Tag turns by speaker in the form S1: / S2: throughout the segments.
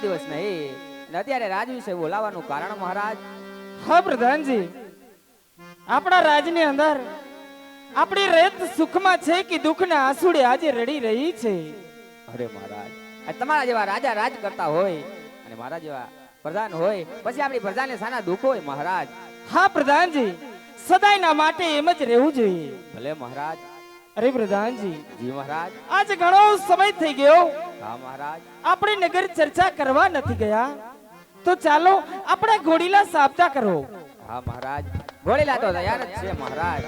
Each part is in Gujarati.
S1: દિવસ નહીં અત્યારે રાજ વિશે બોલાવાનું કારણ મહારાજ?
S2: હા પ્રધાનજી, આપણા રાજની અંદર આપણી રેત સુખમાં છે કે દુઃખના આંસુડે આજે રડી રહી છે.
S1: અરે મહારાજ, તમારા જેવા રાજા રાજ કરતા હોય અને મારા જેવા પ્રધાન હોય પછી આપણી પ્રજાને સાના દુઃખ હોય મહારાજ?
S2: હા પ્રધાનજી, સદાયના માટે એમ જ રહેવું જોઈએ.
S1: ભલે મહારાજ.
S2: અરે પ્રધાનજી.
S1: જી મહારાજ.
S2: આજે ઘણો સમય થઈ ગયો.
S1: હા મહારાજ. આપણે
S2: નગર ચર્ચા કરવા નથી ગયા, તો ચાલો આપણે ઘોડીલા સાબતા કરો.
S1: હા મહારાજ, ઘોડીલા તો તૈયાર જ છે મહારાજ.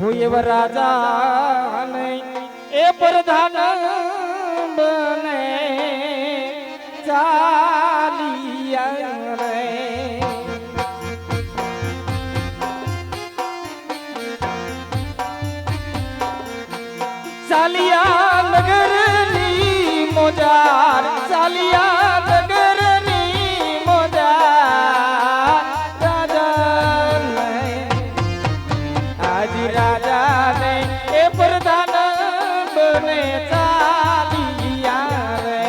S2: હોય એવા રાજા એ પ્રધાન બને ચાલિયા ચાલિયા નગરની મોજાર ચાલિયા નગરની મોજાર રાજા આજ રાજા ને એ પ્રધાન બને ચાલિયા રે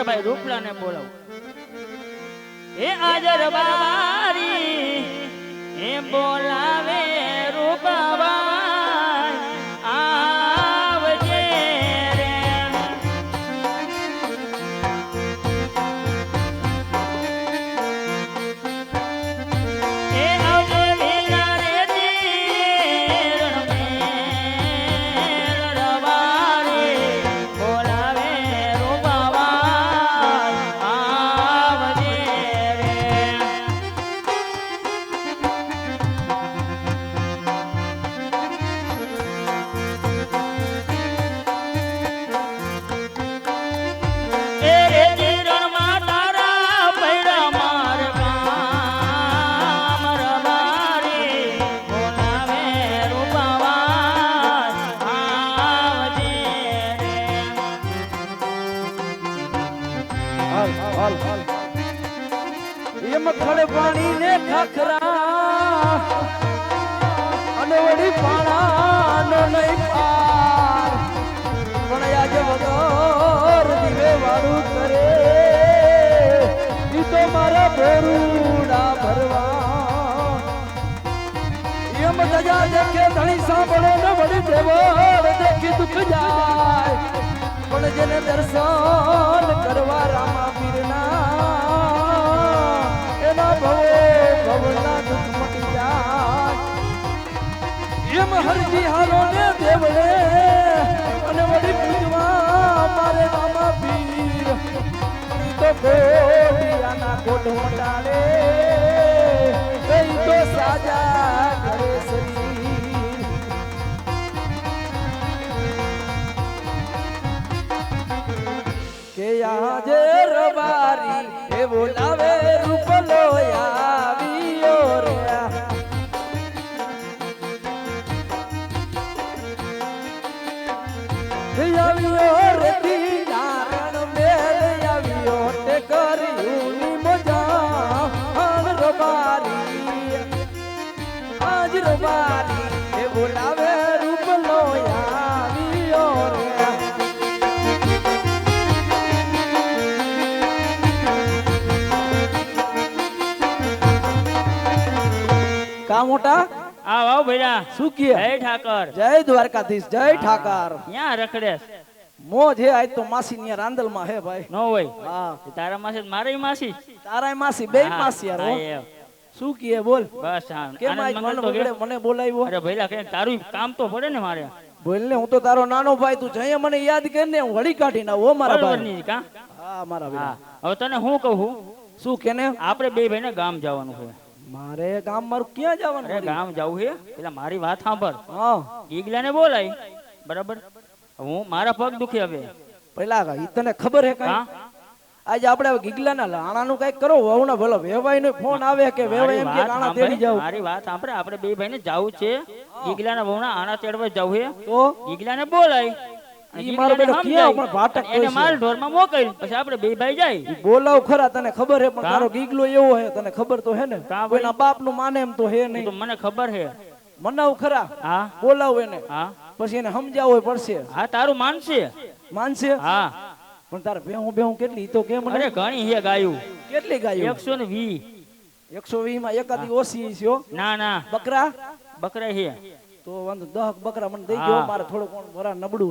S3: ભાઈ રૂપલાને બોલાવું. એ આજર બારી એ બોલાવે રૂપાબાઈ આવજે રે. એ આવજે વીરા રે રણ મેલ રવારી બોલાવે રૂપાબાઈ આવજે રે. એ રે જીરણમાં તારા પૈડા માર કામ રબારી બોલાવે રૂપાવાય આવજે રે.
S4: એમ ખડે પાણી ને ખાખરા અને વળી પાણા નો નહીં પાર પણ આજે વગર દીવે વાળું કરે ઈ તો મારા ભોરુડા ભરવા. એમ દજા દેખે ધણી સાંભળો ને વળી દેવળ દેખી દુઃખ જાય પણ જેને દર્શન કરવા રામા પીરના એના ભવના દુઃખ મટી જાય. એમ હરજી હારો ને દેવળે અને વળી પૂજવા મારે રામા પીર ઈ તો કોડિયાના કોટ મટાડે ઈ તો સાજા કરે શરીર. કે આજે રબારી એ બોલાવે રૂપલો આવ્યો રે. આવ્યો રે નારણ મેલ આવ્યો તે કર્યું ની મજા રબારી આજ રબારી એ બોલાવે રૂપલો આવ્યો રે. કા મોટા
S3: આવ આવ ભૈરા.
S4: શું કે
S3: જય ઠાકર.
S4: જય દ્વારકાધીશ જય ઠાકર.
S3: ક્યાં રખડેસ?
S4: મોજ હે આજ તો માસી ની રાંદલ માં હે ભાઈ.
S3: નો હોય
S4: હા
S3: તારા માસી મારી માસી
S4: તારાય માસી બે
S3: હા,
S4: માસી યાર હો.
S3: હા, એમ.
S4: શું કે બોલ
S3: બસ હા.
S4: કેમ આજ
S3: આનંદ
S4: મન
S3: મંગળ તો
S4: બગડે
S3: કે?
S4: મને બોલાવ્યો.
S3: અરે ભૈલા કે તારું કામ તો પડે ને મારે.
S4: બોલ ને હું તો તારો નાનો ભાઈ તું જઈએ મને યાદ કર ને હું વળી કાઢી ના ઓ મારા ભાઈ.
S3: બરોબરની કા?
S4: હા મારા
S3: હા
S4: ભાઈ.
S3: હવે તને હું કહું
S4: શું કે ને
S3: આપણે બે ભાઈને ગામ જવાનું છે.
S4: મારે ગામ મારું ક્યાં જવાનું
S3: અરે
S4: વળી?
S3: ગામ જવું છે પેલા મારી વાત સાંભળ.
S4: હા
S3: ગીગલાને બોલાય બરાબર. હું મારા પગ દુખે હવે.
S4: પેલા ઈ તને ખબર હે કઈ
S3: હા
S4: આજે આપણે ગીગલાના લાણાનું કઈક કરો વહુના ભલો વેવાઈ નો ફોન આવે કે વેવાઈ એમ કે લાણા તેડી જાવ
S3: મારી વાત સાંભળે આપણે બે ભાઈને જાવું છે ગીગલાના વહુના આણા તેડવા જવું છે.
S4: તો
S3: ગીગલાને બોલાય અને
S4: ઈ મારો બેટો
S3: ગીગલાને
S4: ક્યાં
S3: સમજાય.
S4: પણ ભાટક
S3: અને એને
S4: હોય છે.
S3: માલ ઢોરમાં મોકલી પછી આપણે બે ભાઈ જાય.
S4: ઈ બોલાવ ખરા તને ખબર હે પણ
S3: કા?
S4: તારો ગીગલો એવો હે તને ખબર તો હે ને
S3: કા ભાઈ?
S4: કોઈના બાપ નું માને એમ તો હે
S3: એ તો
S4: નહીં.
S3: મને ખબર છે.
S4: મનાવ ખરા
S3: હા
S4: બોલાવ એને
S3: હા
S4: પછી એને સમજાવવો પડશે.
S3: હા તારું માનશે.
S4: માનશે
S3: હા
S4: પણ તારે બેહું બેહું કેટલી ઈ તો કે મને
S3: અરે ઘણી હે ગાયું
S4: કેટલી ગાયો
S3: 120.
S4: 120 માં એકાદી ઓછી છે હો.
S3: ના ના
S4: બકરા
S3: બકરા હે.
S4: તો વાંધો 10 બકરા મને દઈ
S3: હા.
S4: ગયો મારે થોડું કોણ ભરા નબળું